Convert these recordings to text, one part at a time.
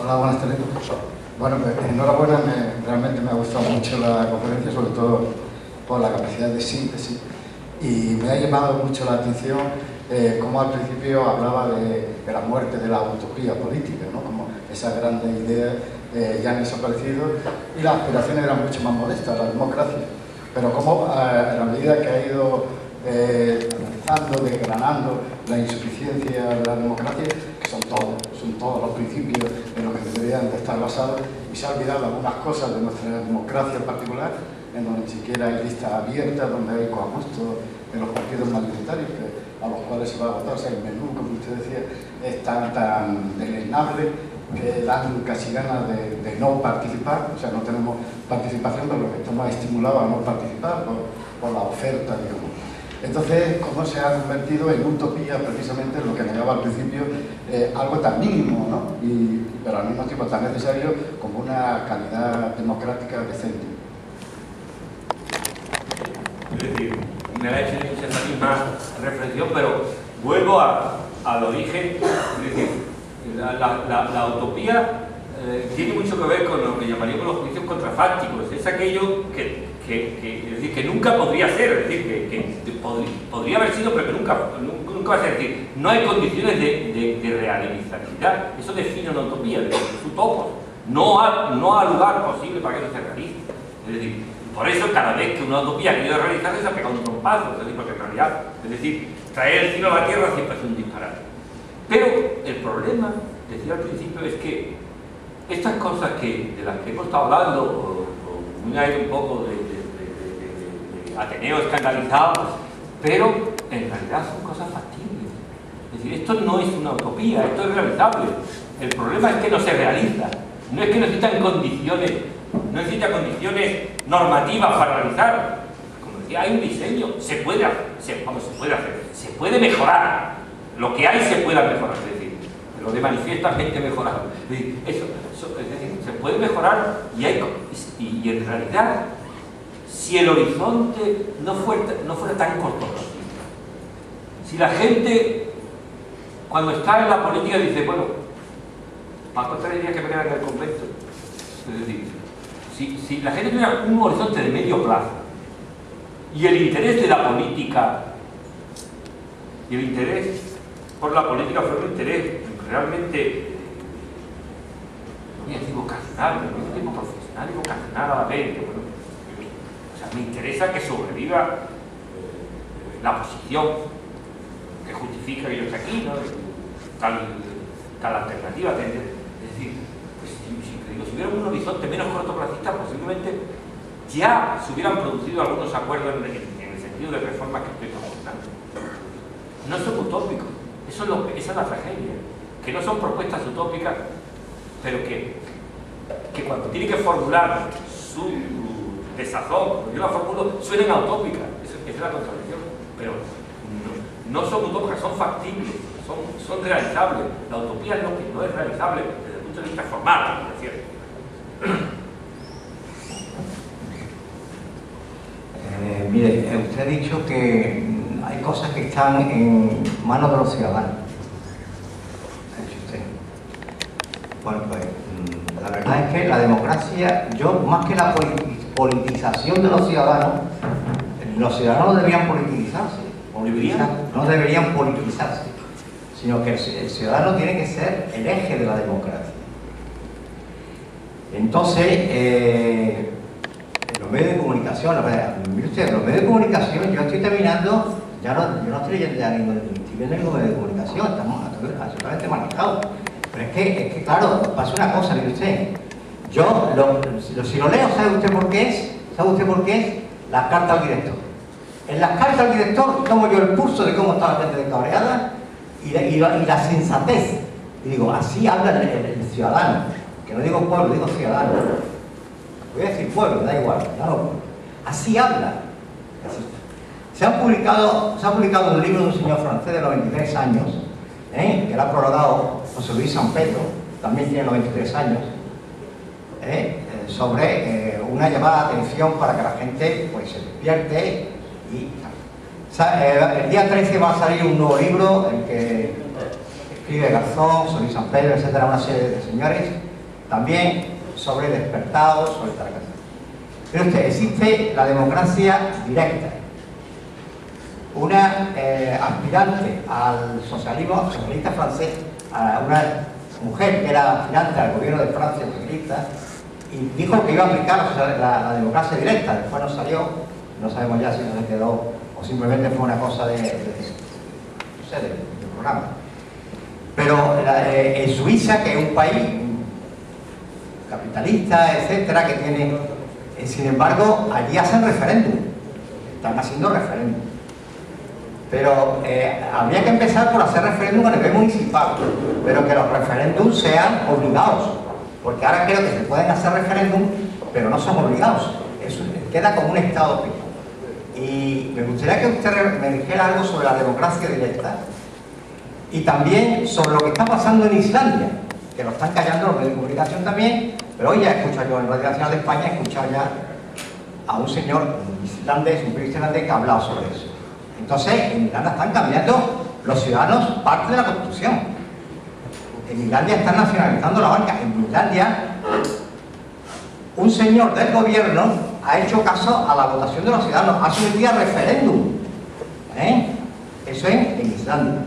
Hola, buenas tardes. Bueno, pues enhorabuena, realmente me ha gustado mucho la conferencia, sobre todo por la capacidad de síntesis, y me ha llamado mucho la atención cómo al principio hablaba de la muerte de la utopía política, ¿no? Como esas grandes ideas ya han desaparecido y las aspiraciones eran mucho más modestas, la democracia, pero como a la medida que ha ido analizando, desgranando la insuficiencia de la democracia, que son todos los principios en los que deberían de estar basados, y se ha olvidado algunas cosas de nuestra democracia en particular, en donde ni siquiera hay listas abiertas, donde hay coagusto en los partidos mayoritarios, a los cuales se va a votar. O sea, el menú, como usted decía, es tan deleznable que dan casi ganas de no participar. O sea, no tenemos participación, pero lo que estamos estimulados a no participar por la oferta, digamos. Entonces, ¿cómo se ha convertido en utopía, precisamente lo que negaba al principio, algo tan mínimo, ¿no? Pero al mismo tiempo tan necesario como una calidad democrática decente? Es decir, me ha hecho esa misma reflexión, pero vuelvo al origen. Es decir, la utopía tiene mucho que ver con lo que llamaríamos los juicios contrafácticos. Es aquello es decir, que nunca podría ser, es decir, que podría haber sido, pero que nunca va a ser. Es decir, no hay condiciones de realizabilidad. Eso define una utopía, es utopos. No ha lugar posible para que eso se realice. Es decir, por eso cada vez que una utopía ha querido realizarse se ha pegado un trompazo, es decir, porque en realidad, es decir, traer el cielo a la tierra siempre es un disparate. Pero el problema, decía al principio, es que estas cosas de las que hemos estado hablando, o un aire un poco de Ateneo escandalizado, pero en realidad son cosas factibles. Es decir, esto no es una utopía, esto es realizable. El problema es que no se realiza. No es que necesitan condiciones, no necesita condiciones normativas para realizar. Como decía, hay un diseño, se puede hacer, se puede mejorar. Lo que hay se puede mejorar, es decir, lo de manifiestamente mejorado. Es decir, es decir, se puede mejorar y en realidad, si el horizonte no fuera tan cortoplacista, si la gente cuando está en la política dice, bueno, para contar el día que me queda en el convento, es decir, si la gente tuviera un horizonte de medio plazo y el interés de la política y el interés por la política fuera un interés realmente, no voy a decir vocacional, pero al mismo tiempo profesional y vocacional a la vez. Bueno, o sea, me interesa que sobreviva la posición que justifica que yo esté aquí, ¿no? Tal alternativa. Es decir, pues, si hubiera un horizonte menos cortoplacista, posiblemente ya se hubieran producido algunos acuerdos en el sentido de reformas que estoy proporcionando. No son utópicos, esa es la tragedia, que no son propuestas utópicas, pero que cuando tiene que formular su desazón, cuando yo la formulo, suenan a utópicas. Esa es la contradicción, pero no son utópicas, son factibles, son realizables. La utopía es lo que no es realizable desde el punto de vista formal, me refiero. Mire, usted ha dicho que hay cosas que están en manos de los ciudadanos. Ha dicho usted. Bueno, pues la verdad es que la democracia, más que la politización de los ciudadanos no deberían politizarse. No deberían politizarse, sino que el ciudadano tiene que ser el eje de la democracia. Entonces, los medios de comunicación, mire usted, los medios de comunicación, yo estoy terminando, yo no estoy leyendo ya ningún medio de comunicación, estamos absolutamente manejados. Pero es que claro, pasa una cosa, mire usted, si lo leo, ¿sabe usted por qué es? ¿Sabe usted por qué es? Las cartas al director. En las cartas al director tomo yo el pulso de cómo está la gente cabreada y la sensatez. Y digo, así habla el ciudadano, que no digo pueblo, digo ciudadano. Voy a decir pueblo, da igual, no. Así habla. Se ha publicado un libro de un señor francés de 93 años, que lo ha prologado José Luis San Pedro, también tiene 93 años, sobre una llamada de atención para que la gente pues, se despierte. El día 13 va a salir un nuevo libro en que escribe Garzón, José Luis San Pedro, etcétera, una serie de señores también sobre despertados, sobre tal cosa. Pero usted, existe la democracia directa. Una aspirante al socialista francés, a una mujer que era aspirante al gobierno de Francia socialista, y dijo que iba a aplicar la democracia directa. Después no salió, no sabemos ya si no se quedó o simplemente fue una cosa de programa. Pero en Suiza, que es un país capitalista, etcétera, que tiene, sin embargo, allí hacen referéndum, están haciendo referéndum. Pero habría que empezar por hacer referéndum a nivel municipal, pero que los referéndums sean obligados, porque ahora creo que se pueden hacer referéndum, pero no son obligados. Eso queda como un estado pico. Y me gustaría que usted me dijera algo sobre la democracia directa y también sobre lo que está pasando en Islandia, que lo están callando los medios de comunicación también, pero hoy ya he escuchado yo en Radio Nacional de España, he escuchado ya a un señor islandés, un periodista islandés que ha hablado sobre eso. Entonces, en Irlanda están cambiando los ciudadanos parte de la Constitución. En Islandia están nacionalizando la banca. En Islandia, un señor del gobierno ha hecho caso a la votación de los ciudadanos, ha sometido a referéndum. Eso es en Islandia.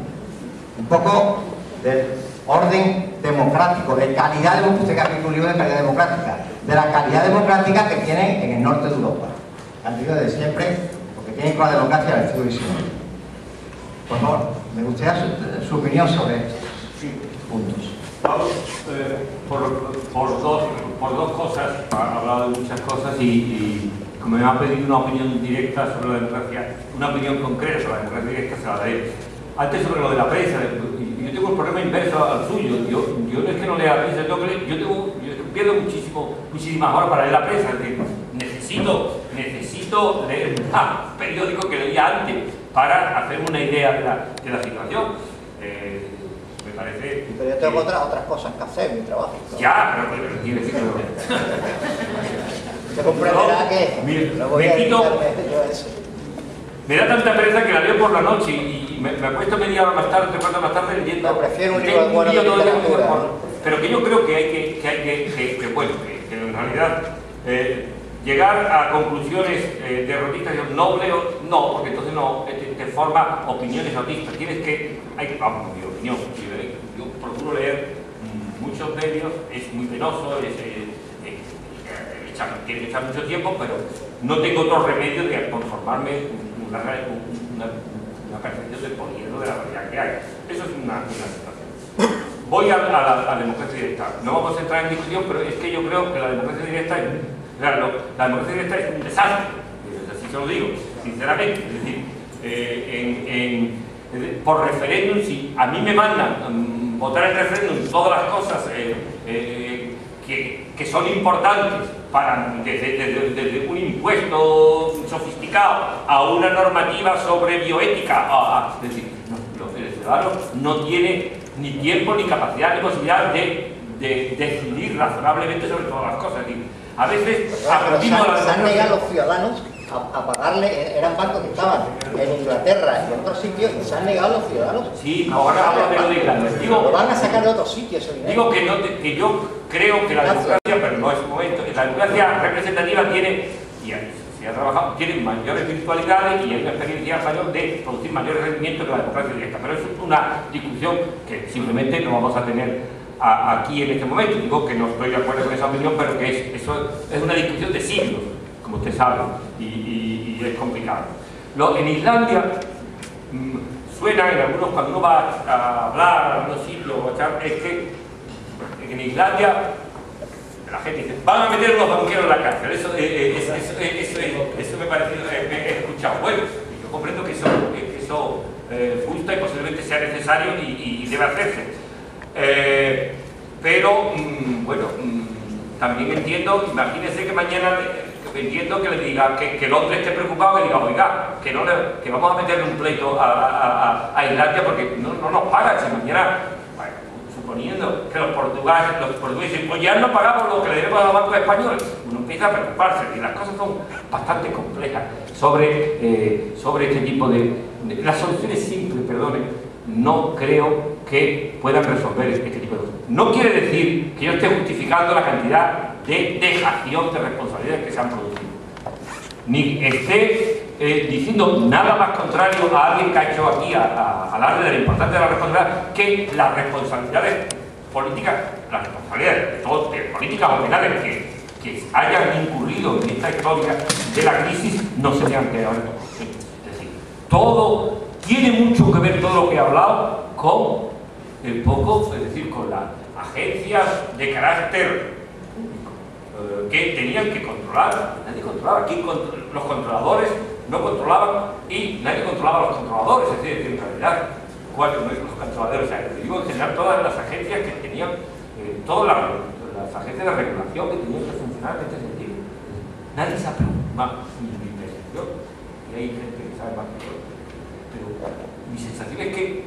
Un poco del orden democrático, de calidad democrática, usted que ha escrito un libro de calidad democrática, de la calidad democrática que tienen en el norte de Europa. Han tenido desde siempre, porque tienen con la democracia del siglo XIX. Por favor, me gustaría su opinión sobre estos puntos. Vamos, por dos cosas, ha hablado de muchas cosas y como me ha pedido una opinión directa sobre la democracia, una opinión concreta sobre la democracia directa, se la daré. Antes sobre lo de la prensa, yo tengo el problema inverso al suyo. Yo no es que no lea la prensa, yo pierdo muchísimas horas para leer la prensa. Es decir, necesito leer más periódico que leía antes para hacerme una idea de la situación. Me parece... Pero yo tengo otras cosas que hacer en mi trabajo. Ya, pero quiere decir que se comprenderá que me da tanta pereza que la leo por la noche y me acuesto media hora más tarde, 3 cuartos más tarde leyendo. No, prefiero un libro de buena literatura. Pero que yo creo que hay que en realidad llegar a conclusiones derrotistas y nobles, no, porque entonces no te forma opiniones autistas. Vamos, mi opinión, yo procuro leer muchos medios, es muy penoso, tiene que echar mucho tiempo, pero no tengo otro remedio que conformarme una percepción del poliedro de la realidad que hay. Eso es una situación. Voy a la democracia directa. No vamos a entrar en discusión, pero es que yo creo que la democracia directa la democracia directa es un desastre. Así se lo digo, sinceramente. Es decir, por referéndum, si a mí me mandan votar en referéndum todas las cosas que son importantes desde un impuesto sofisticado a una normativa sobre bioética, es decir, el ciudadano no tiene ni tiempo, ni capacidad, ni posibilidad de decidir razonablemente sobre todas las cosas. Es decir, a veces se han negado los ciudadanos a pagarle, eran bancos que estaban en Inglaterra y en otros sitios, y se han negado los ciudadanos. Sí, ahora hablo de lo de Irlanda. Lo van a sacar de otros sitios. Digo que yo creo que la democracia, pero no es el momento, la democracia representativa tiene, y se ha trabajado, tiene mayores virtualidades y hay una experiencia mayor de producir mayores rendimientos que la democracia directa. Pero eso es una discusión que simplemente no vamos a tener aquí en este momento. Digo que no estoy de acuerdo con esa opinión, pero que eso es una discusión de siglos, como usted sabe, y es complicado. En Islandia suena en algunos, cuando uno va a hablar a algunos sitios, es que en Islandia la gente dice, van a meter los banqueros en la cárcel. Eso me parece, he escuchado. Bueno, yo comprendo que eso gusta y posiblemente sea necesario y debe hacerse. Pero, bueno, también entiendo, imagínense que mañana entiendo que le diga, que el hombre esté preocupado y diga, oiga, que vamos a meterle un pleito a Islandia porque no nos pagan. Si mañana, bueno, suponiendo que los portugueses pues ya no pagamos lo que le debemos a los bancos españoles, uno empieza a preocuparse y las cosas son bastante complejas sobre este tipo de... Las soluciones simples, perdone, no creo que puedan resolver este tipo de cosas. No quiere decir que yo esté justificando la cantidad de dejación de responsabilidades que se han producido, ni esté diciendo nada más contrario a alguien que ha hecho aquí hablar de la importancia de la responsabilidad, que las responsabilidades políticas, las responsabilidades de políticas o penales que hayan incurrido en esta historia de la crisis no se tengan que haber tomado. Es decir, todo tiene mucho que ver, todo lo que he hablado, con el poco, es decir, con las agencias de carácter público que tenían que controlar. Nadie controlaba. Aquí los controladores no controlaban y nadie controlaba a los controladores. Es decir, en realidad, ¿cuáles no es los controladores? O sea, digo en general todas las agencias que tenían, todas las agencias de regulación que tenían que funcionar en este sentido. Nadie sabe más mi percepción, y hay gente que sabe más que yo. Pero mi sensación es que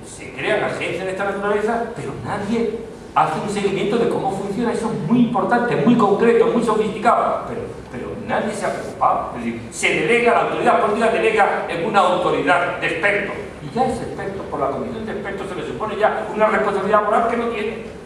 se crean agencias de esta naturaleza, pero nadie hace un seguimiento de cómo funciona. Eso es muy importante, muy concreto, muy sofisticado, pero nadie se ha preocupado. Es decir, se delega, la autoridad política delega en una autoridad de expertos, y ya es experto, por la comisión de expertos se le supone ya una responsabilidad moral que no tiene.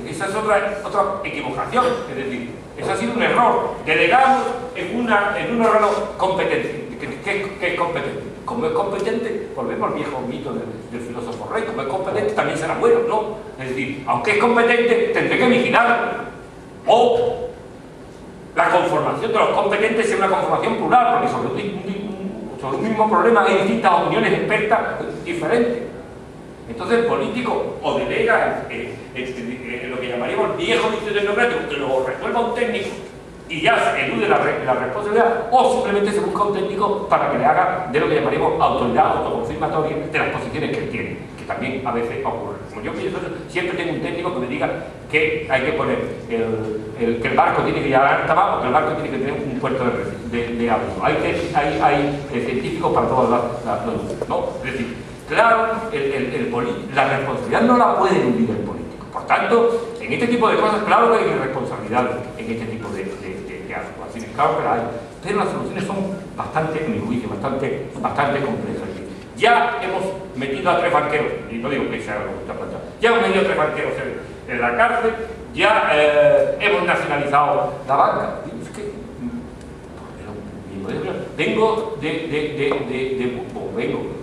Esa es otra equivocación, es decir, eso ha sido un error. Delegamos en un órgano competente. ¿Qué es competente? Como es competente, volvemos al viejo mito del filósofo Rey, como es competente también será bueno, ¿no? Es decir, aunque es competente, tendré que vigilarlo. O la conformación de los competentes es una conformación plural, porque sobre un mismo problema hay distintas opiniones expertas diferentes. Entonces el político o delega lo que llamaríamos el viejo vicio democrático, que lo resuelva un técnico y ya se elude la responsabilidad, o simplemente se busca un técnico para que le haga de lo que llamaríamos autoridad autoconfirmatoria de las posiciones que él tiene, que también a veces ocurre. Como yo pienso, siempre tengo un técnico que me diga que hay que poner que el barco tiene que llegar a alta mar o que el barco tiene que tener un puerto de agua. Hay científicos para todas las ¿no? Es decir, claro, la responsabilidad no la puede eludir el político. Por tanto, en este tipo de cosas, claro que hay responsabilidad en este tipo de actuaciones, claro que la hay, pero las soluciones son bastante, en mi juicio, bastante complejas. Ya hemos metido a 3 banqueros, y no digo que sea lo que está planteado, ya hemos metido a 3 banqueros en la cárcel, ya hemos nacionalizado la banca. Es que, vengo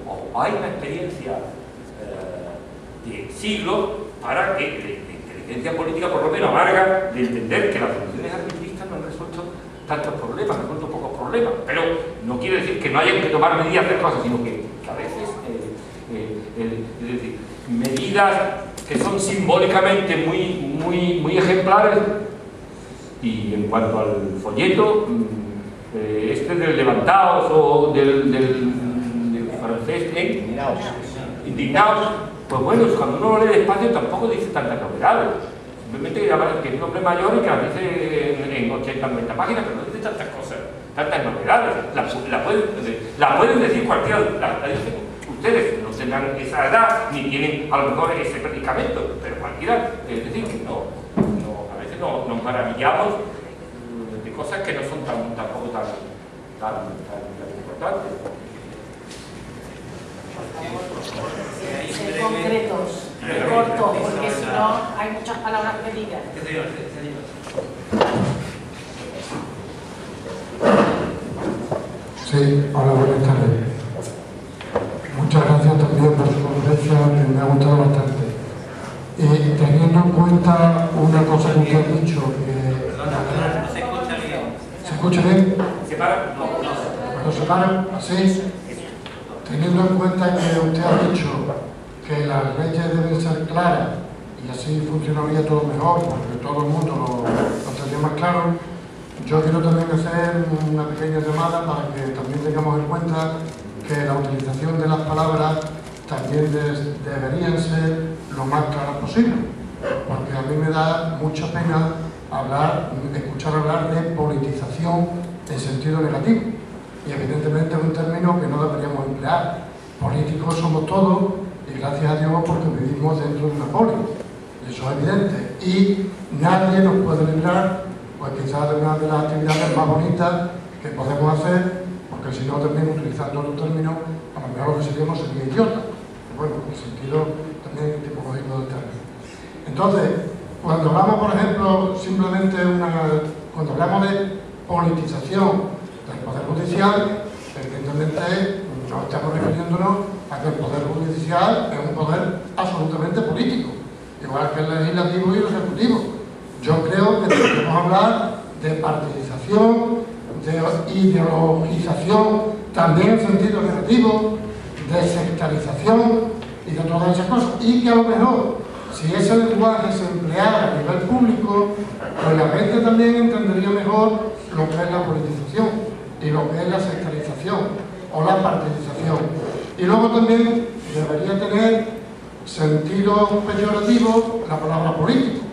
o hay una experiencia de siglos para que la inteligencia política, por lo menos amarga, de entender que las soluciones arbitraristas no han resuelto tantos problemas, han resuelto pocos problemas, pero no quiere decir que no haya que tomar medidas de cosas, sino que a veces es decir, medidas que son simbólicamente muy ejemplares. Y en cuanto al folleto, del Levantaos o del francés, Indignaos, pues bueno, cuando uno lo lee despacio tampoco dice tantas novedades. Simplemente que es un hombre mayor y que las dice en 80 90 páginas, pero no dice tantas cosas, tantas novedades. La pueden decir cualquiera, la dicen ustedes, no tendrán esa edad, ni tienen a lo mejor ese predicamento, pero cualquiera, es decir, que a veces nos maravillamos de cosas que no son tampoco tan importantes. Ser concretos, cortos, porque si no hay muchas palabras pedidas. Sí, hola, buenas tardes. Muchas gracias también por su conferencia, que me ha gustado bastante. Teniendo en cuenta una cosa que usted ha dicho, No se escucha bien. ¿se escucha bien? ¿Se para? ¿Lo separan? ¿Así? Teniendo en cuenta que usted ha dicho que las leyes deben ser claras y así funcionaría todo mejor, porque todo el mundo lo tendría más claro, yo quiero también hacer una pequeña llamada para que también tengamos en cuenta que la utilización de las palabras también deberían ser lo más claras posible, porque a mí me da mucha pena escuchar hablar de politización en sentido negativo, y evidentemente es un término que no deberíamos emplear. Políticos somos todos, y gracias a Dios porque vivimos dentro de una polis, eso es evidente, y nadie nos puede librar, pues quizás de una de las actividades más bonitas que podemos hacer, porque si no termino utilizando los términos, a lo mejor lo que seríamos sería idiota. bueno, en el sentido también tipológico del término. Entonces, cuando hablamos, por ejemplo, simplemente cuando hablamos de politización del Poder Judicial, evidentemente no estamos refiriéndonos a que el Poder Judicial es un poder absolutamente político, igual que el legislativo y el ejecutivo. Yo creo que debemos hablar de partidización, de ideologización, también en sentido negativo, de sectarización y de todas esas cosas. Y que a lo mejor, si ese lenguaje se empleara a nivel público, pues la gente también entendería mejor lo que es la politización y lo que es la sectarización o la partidización. Y luego también debería tener sentido peyorativo la palabra político,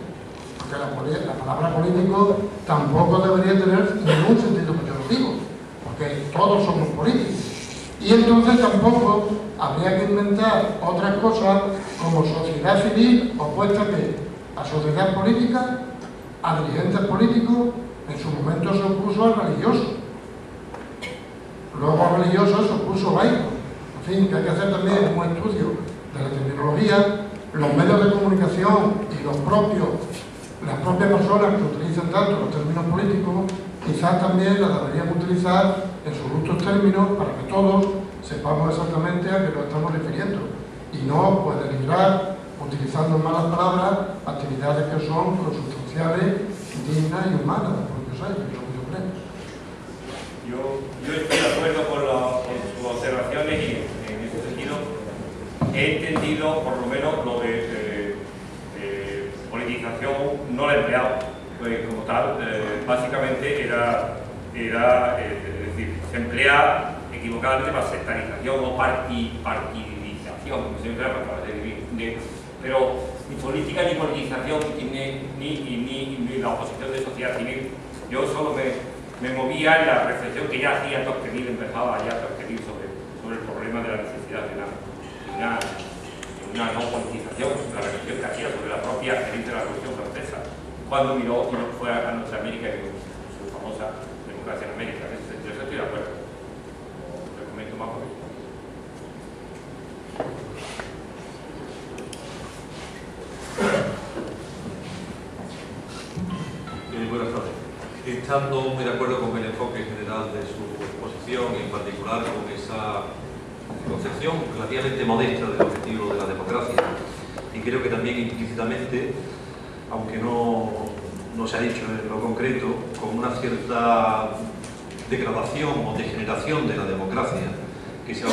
porque la palabra político tampoco debería tener ningún sentido peyorativo, porque todos somos políticos. Y entonces tampoco habría que inventar otras cosas como sociedad civil opuesta a sociedad política, a dirigentes políticos. En su momento se opuso al religioso, luego al religioso se opuso al laico. En fin, que hay que hacer también un estudio de la terminología, los medios de comunicación y las propias personas que utilizan tanto los términos políticos, quizás también las deberían utilizar en sus justos términos para que todos sepamos exactamente a qué nos estamos refiriendo y no pues denigrar, utilizando en malas palabras, actividades que son consustanciales, dignas y humanas del propio ser, que es lo que yo creo. Yo estoy de acuerdo con sus observaciones y en ese sentido he entendido por lo menos lo de politización, no la he empleado, pues como tal, básicamente era es decir, se emplea equivocadamente para sectarización o partidización, como se emplea para pero ni política ni politización ni la oposición de sociedad civil. Yo solo me movía en la reflexión que ya hacía Tocqueville, empezaba ya Tocqueville sobre el problema de la necesidad de una no politización, la reflexión que hacía sobre la propia experiencia de la Revolución Francesa, cuando miró y fue a Norteamérica y vio su famosa democracia en América. En ese sentido estoy de acuerdo. Le comento más por eso. Buenas tardes. Estando muy de acuerdo con el enfoque general de su exposición y en particular con esa concepción relativamente modesta del objetivo de la democracia, y creo que también implícitamente, aunque no se ha dicho en lo concreto, con una cierta degradación o degeneración de la democracia que se ha...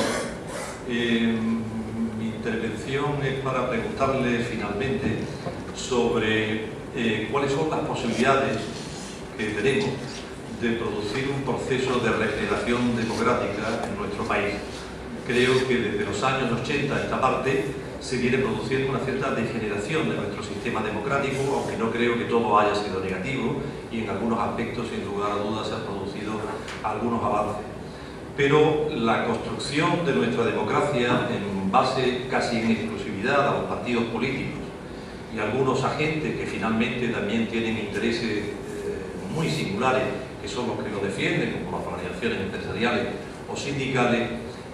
mi intervención es para preguntarle finalmente sobre cuáles son las posibilidades que tenemos de producir un proceso de regeneración democrática en nuestro país. Creo que desde los años 80 a esta parte se viene produciendo una cierta degeneración de nuestro sistema democrático, aunque no creo que todo haya sido negativo y en algunos aspectos, sin lugar a dudas, se han producido algunos avances. Pero la construcción de nuestra democracia en base casi en exclusividad a los partidos políticos y algunos agentes que finalmente también tienen intereses muy singulares, que son los que lo defienden, como las organizaciones empresariales o sindicales,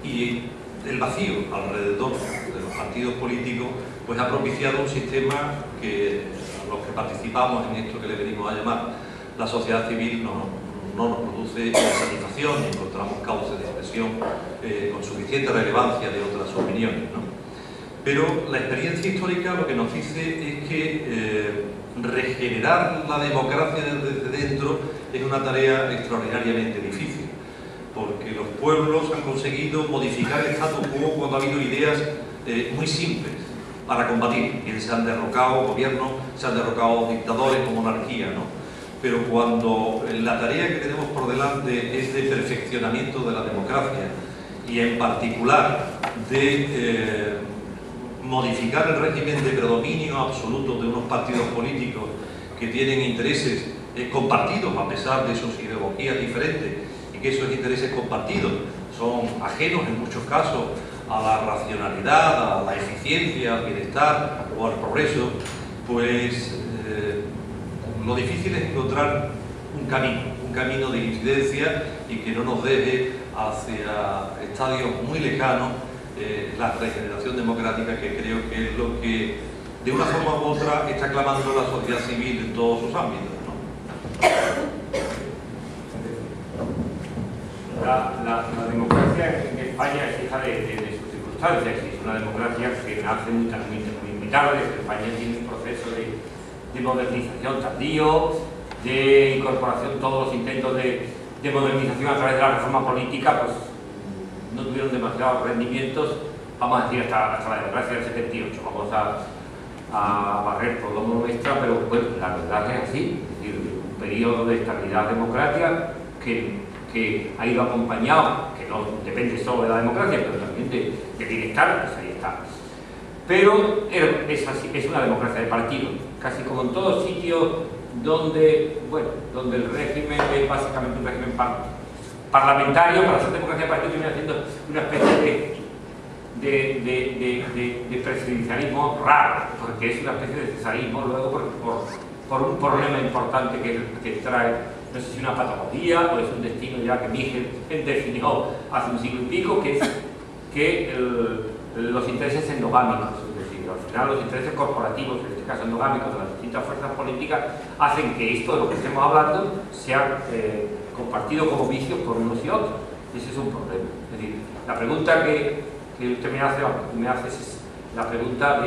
y el vacío alrededor de los partidos políticos, pues ha propiciado un sistema que a los que participamos en esto que le venimos a llamar la sociedad civil no nos produce satisfacción y encontramos cauces de expresión con suficiente relevancia de otras opiniones, ¿no? Pero la experiencia histórica lo que nos dice es que regenerar la democracia desde dentro es una tarea extraordinariamente difícil, porque los pueblos han conseguido modificar el status quo cuando ha habido ideas muy simples para combatir. Bien, se han derrocado gobiernos, se han derrocado dictadores o monarquías, ¿no? Pero cuando la tarea que tenemos por delante es de perfeccionamiento de la democracia y en particular de modificar el régimen de predominio absoluto de unos partidos políticos que tienen intereses compartidos a pesar de sus ideologías diferentes, y que esos intereses compartidos son ajenos en muchos casos a la racionalidad, a la eficiencia, al bienestar o al progreso, pues lo difícil es encontrar un camino de incidencia y que no nos deje hacia estadios muy lejanos la regeneración democrática, que creo que es lo que de una forma u otra está clamando la sociedad civil en todos sus ámbitos, ¿no? La democracia en España es hija de sus circunstancias. Es una democracia que nace muy tarde. España tiene un proceso de modernización tardío, de incorporación. Todos los intentos de modernización a través de la reforma política pues no tuvieron demasiados rendimientos, vamos a decir, hasta la democracia del 78. Vamos a barrer por lo nuestra, pero bueno, la verdad es así. Es decir, un periodo de estabilidad democrática que ha ido acompañado, que no depende solo de la democracia, pero también de bienestar, pues ahí está. Pero es una democracia de partido, casi como en todos sitios donde el régimen es básicamente un régimen parlamentario. Para ser democracia de partido viene haciendo una especie de presidencialismo raro, porque es una especie de cesarismo luego por un problema importante que trae, no sé si una patología o es un destino ya que Michel definió hace un siglo y pico, que es que los intereses endogámicos, es decir, al final los intereses corporativos, en este caso endogámicos, de las distintas fuerzas políticas, hacen que esto de lo que estemos hablando sea compartido como vicios por unos y otros. Ese es un problema. Es decir, la pregunta que usted me hace es la pregunta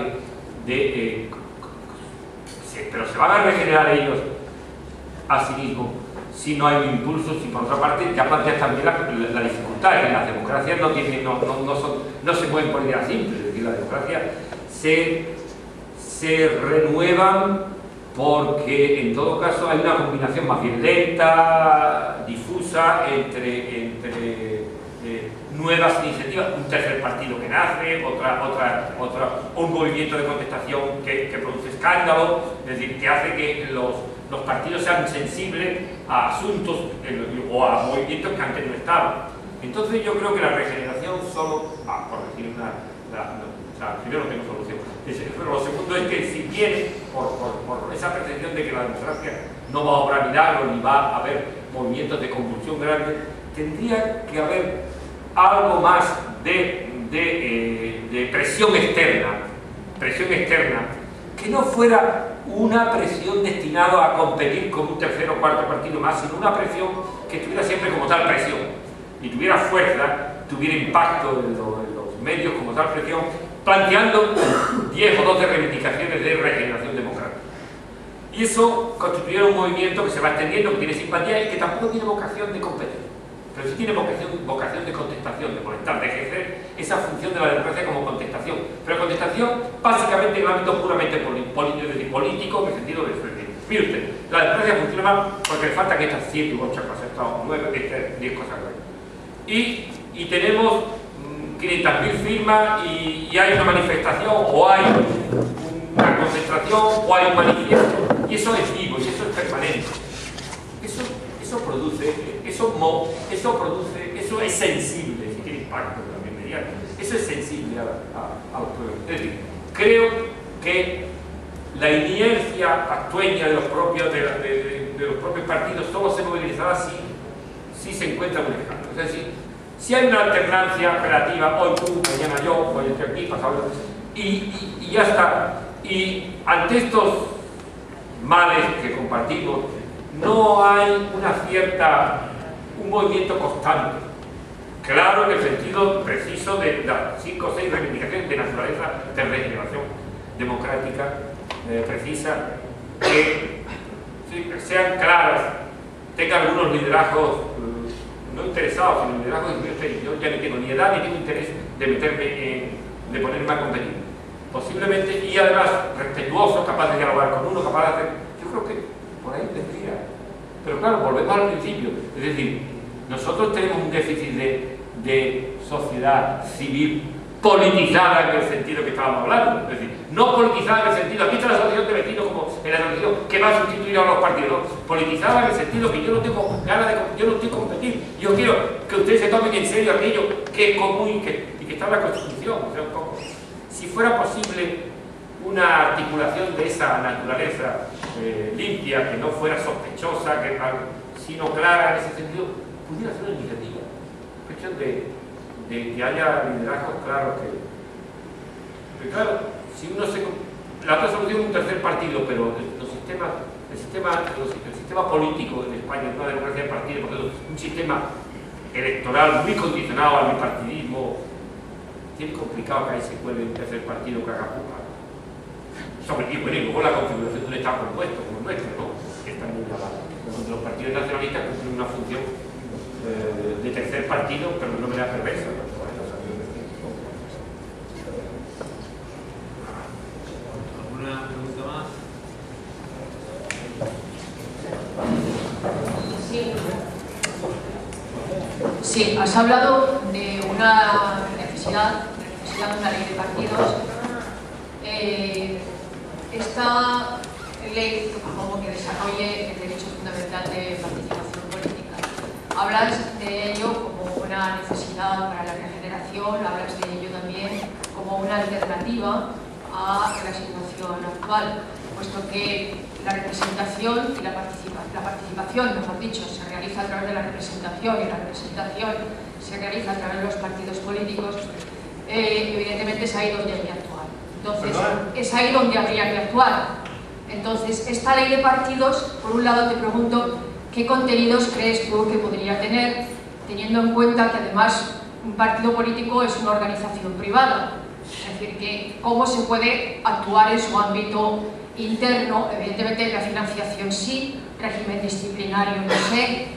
pero ¿se van a regenerar ellos a sí mismos si no hay un impulso? Si por otra parte ya planteas también la dificultad, es que las democracias no se mueven por idea simple. Es decir, las democracias se renuevan porque en todo caso hay una combinación más bien lenta, difusa, entre nuevas iniciativas, un tercer partido que nace, un movimiento de contestación que produce escándalo, es decir, que hace que los partidos sean sensibles a asuntos o a movimientos que antes no estaban. Entonces yo creo que la regeneración solo, por decir primero no tengo solución, pero lo segundo es que si viene por esa percepción de que la democracia no va a obrar milagros ni va a haber movimientos de convulsión grandes, tendría que haber algo más de presión externa, que no fuera una presión destinada a competir con un tercer o cuarto partido más, sino una presión que estuviera siempre como tal presión y tuviera fuerza, tuviera impacto en los medios como tal presión, planteando 10 o 12 reivindicaciones de regeneración democrática. Y eso constituye un movimiento que se va extendiendo, que tiene simpatía y que tampoco tiene vocación de competir, pero sí tiene vocación de contestación, de molestar, de ejercer esa función de la democracia como contestación, pero contestación básicamente en el ámbito puramente político, en el sentido de decir, mire usted, la democracia funciona mal porque le faltan estas 7 u 8 cosas, estas 9, 10 cosas. Y tenemos 500.000 firmas y hay una manifestación o hay una concentración o hay un manifiesto, y eso es vivo y eso es permanente. Eso produce, eso es sensible, si tiene impacto también mediante, eso es sensible a los pueblos. Es decir, creo que la inercia actueña de los propios partidos solo se movilizará si se encuentra un escándalo. Es decir, si hay una alternancia relativa, hoy tú, mañana yo, hoy estoy aquí, pasado, y ya está. Y ante estos males que compartimos, no hay un movimiento constante. Claro, en el sentido preciso de las 5 o 6 reivindicaciones de naturaleza de regeneración democrática precisa, que sean claras, tengan algunos liderazgos no interesados, sino liderazgos de yo ya ni tengo ni edad ni tengo interés de ponerme a competir. Posiblemente, y además respetuoso, capaz de dialogar con uno, capaz de hacer. Yo creo que por ahí tendría. Pero claro, volvemos al principio. Es decir, nosotros tenemos un déficit de sociedad civil politizada en el sentido que estábamos hablando. Es decir, no politizada en el sentido, aquí está la asociación de vecinos como en la asociación que va a sustituir a los partidos. Politizada en el sentido que yo no tengo ganas yo no estoy competir. Yo quiero que ustedes se tomen en serio aquello que es común y que está en la Constitución. O sea, un poco. Si fuera posible una articulación de esa naturaleza limpia, que no fuera sospechosa, sino clara en ese sentido, pudiera ser una iniciativa. Cuestión de de que haya liderazgos claros que claro, si uno se... La otra solución es un tercer partido, pero el sistema político en España es una democracia de partido, porque es un sistema electoral muy condicionado al bipartidismo. Es complicado que ahí se cuele un tercer partido que haga pupa. Sobre todo, bueno, y luego la configuración de un Estado compuesto, como el nuestro, ¿no? Que está muy grabada. Los partidos nacionalistas cumplen una función de tercer partido, pero no me da perversa, ¿no? ¿Alguna pregunta más? Sí, has hablado de una necesidad de una ley de partidos. Esta ley como que desarrolle el derecho fundamental de participación política. Hablas de ello como una necesidad para la regeneración, hablas de ello también como una alternativa a la situación actual, puesto que la representación y la participación, mejor dicho, se realiza a través de la representación y la representación se realiza a través de los partidos políticos. Evidentemente es ahí donde hay que actuar. Entonces, es ahí donde habría que actuar. Entonces, esta ley de partidos, por un lado te pregunto, ¿qué contenidos crees tú que podría tener, teniendo en cuenta que además un partido político es una organización privada? Es decir, que cómo se puede actuar en su ámbito interno. Evidentemente la financiación sí, régimen disciplinario no sé,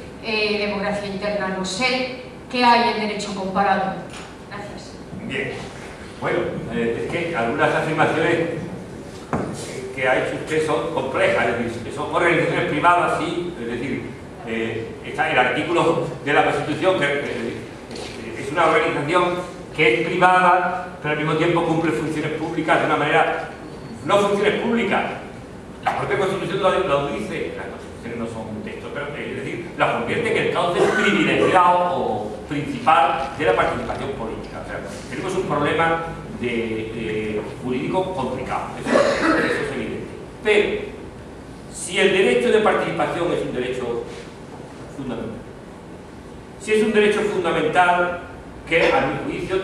democracia interna no sé, ¿qué hay en derecho comparado? Gracias. Bien, bueno, es que algunas afirmaciones que ha hecho usted son complejas, es decir, son organizaciones privadas, sí, es decir, está el artículo de la Constitución que es una organización que es privada, pero al mismo tiempo cumple funciones públicas de una manera, no funciones públicas, la propia Constitución lo dice, las constituciones no son un texto, pero es decir, la convierte en el cauce privilegiado o principal de la participación política. O sea, tenemos un problema jurídico complicado, eso es evidente. Pero, si el derecho de participación es un derecho fundamental, si es un derecho fundamental que a mi juicio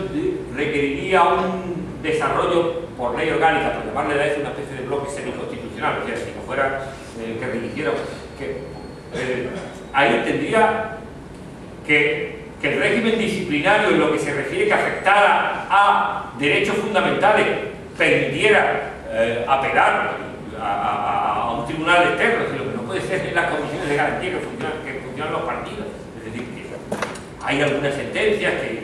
requeriría un desarrollo por ley orgánica, por llamarle a eso una especie de bloque semiconstitucional, o sea, si no fuera que religiera, ahí tendría que el régimen disciplinario en lo que se refiere que afectara a derechos fundamentales permitiera apelar a un tribunal externo, es decir, lo que no puede ser en las comisiones de garantía que funcionan los partidos. Es decir, que hay algunas sentencias que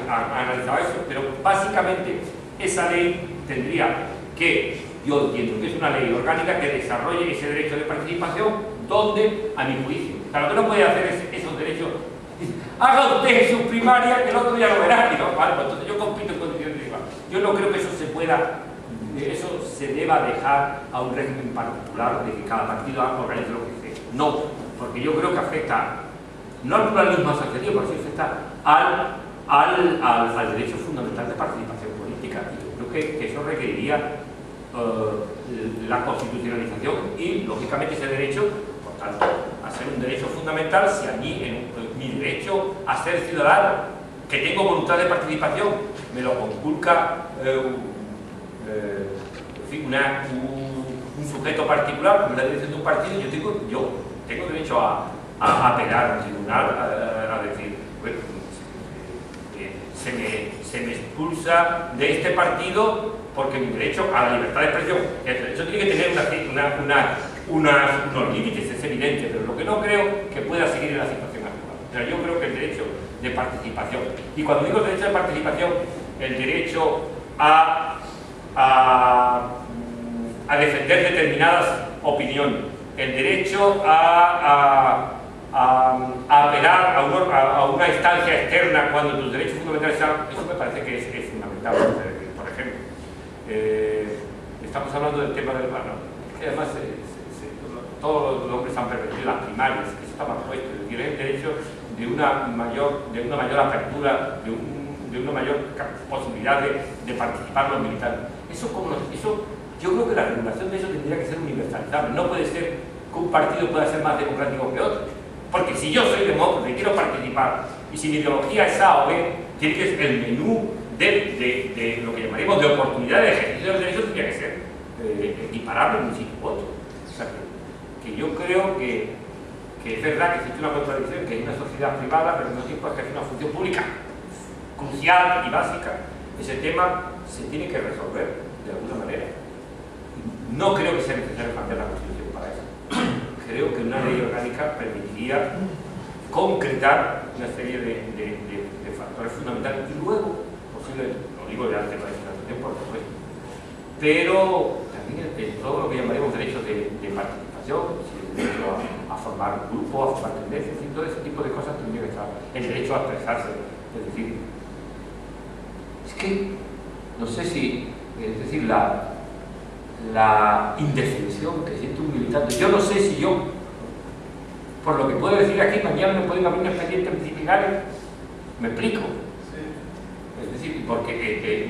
han analizado eso, pero básicamente esa ley tendría que, yo entiendo que es una ley orgánica que desarrolle ese derecho de participación, donde, a mi juicio, lo que no puede hacer es esos derechos, haga usted su primaria que el otro ya lo verá, y no, vale, pues entonces yo compito en condiciones de igual. Yo no creo que eso se pueda, eso se deba dejar a un régimen particular de que cada partido organice lo que sea. No, porque yo creo que afecta no al pluralismo asociativo, pero sí afecta al derecho fundamental de participación política. Y yo creo que eso requeriría la constitucionalización y, lógicamente, ese derecho, por tanto, a ser un derecho fundamental, si a mí, mi derecho a ser ciudadano, que tengo voluntad de participación, me lo conculca un sujeto particular, como la dirección de un partido, yo tengo derecho a apelar a un tribunal, a decir, bueno, se me expulsa de este partido porque mi derecho a la libertad de expresión, eso tiene que tener unos límites, es evidente, pero lo que no creo que pueda seguir en la situación actual. O sea, yo creo que el derecho de participación, y cuando digo derecho de participación, el derecho a defender determinadas opiniones, el derecho a apelar a una instancia externa cuando tus derechos fundamentales sean, eso me parece que es fundamental. Por ejemplo, estamos hablando del tema del barrio, que además todos los hombres han permitido las primarias, eso está mal puesto, es decir, el derecho de una mayor apertura, de una mayor posibilidad de participar los militares. Eso yo creo que la regulación de eso tendría que ser universalizable. No puede ser que un partido pueda ser más democrático que otro. Porque si yo soy demócrata y quiero participar, y si mi ideología es A o B, tiene que ser el menú de lo que llamaríamos de oportunidad de ejercicio del derecho, tiene que ser equiparable en un sitio u otro. O sea, que yo creo que es verdad que existe una contradicción, que hay una sociedad privada, pero al mismo tiempo ejerce una función pública crucial y básica. Ese tema se tiene que resolver de alguna manera. No creo que sea necesario cambiar la Constitución para eso. Creo que una ley orgánica permitiría concretar una serie de factores fundamentales y luego, posible, lo digo de arte para legislación, por supuesto, pero también en todo lo que llamaríamos derechos de participación, el derecho a formar grupos, a formar tendencias, y todo ese tipo de cosas tendría que estar, el derecho a expresarse. Es decir, es que no sé si, es decir, la indefensión que siente un militante, yo no sé si yo, por lo que puedo decir aquí, mañana me pueden abrir un expediente disciplinario, me explico. Es decir, porque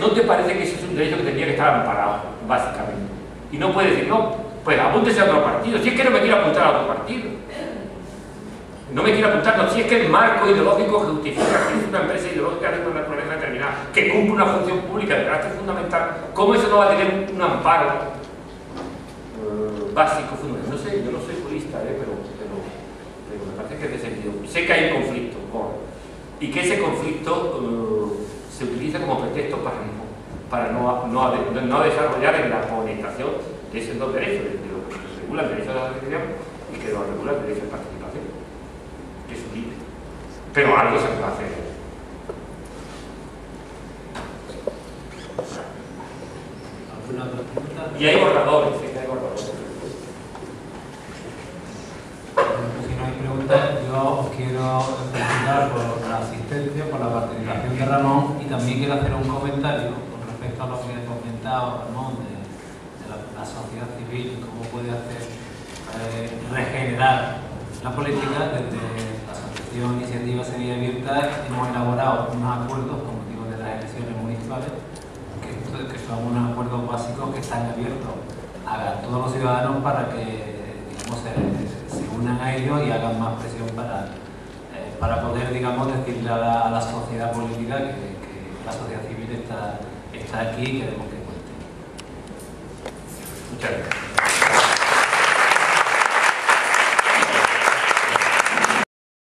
¿no te parece que ese es un derecho que tendría que estar amparado, básicamente? Y no puede decir, no, pues apúntese a otro partido, si es que no me quiero apuntar a otro partido. No me quiero apuntar, no, si es que el marco ideológico justifica que es una empresa ideológica de una naturaleza determinada, que cumple una función pública de carácter fundamental, ¿cómo eso no va a tener un amparo básico, fundamental? No sé, yo no soy jurista, pero me parece que es de sentido. Sé que hay un conflicto, y que ese conflicto se utiliza como pretexto para no desarrollar en la conectación de esos dos derechos, de lo que regula el derecho a la asociación y que lo regula el derecho a participación, que es un límite. Pero algo se puede hacer. ¿Alguna otra pregunta? Y hay borradores, sí, hay borradores. Si no hay preguntas, yo os quiero felicitar por la asistencia, por la participación de Ramón, y también quiero hacer un comentario con respecto a lo que ha comentado Ramón de la sociedad civil y cómo puede hacer regenerar la política. Desde la Asociación Iniciativa Sevilla Abierta hemos elaborado unos acuerdos con motivo de las elecciones municipales que son unos acuerdos básicos que están abiertos a todos los ciudadanos para que, digamos, se unan a ellos y hagan más presión para poder, digamos, decirle a la sociedad política que la sociedad civil está aquí y queremos que cuente. Muchas gracias.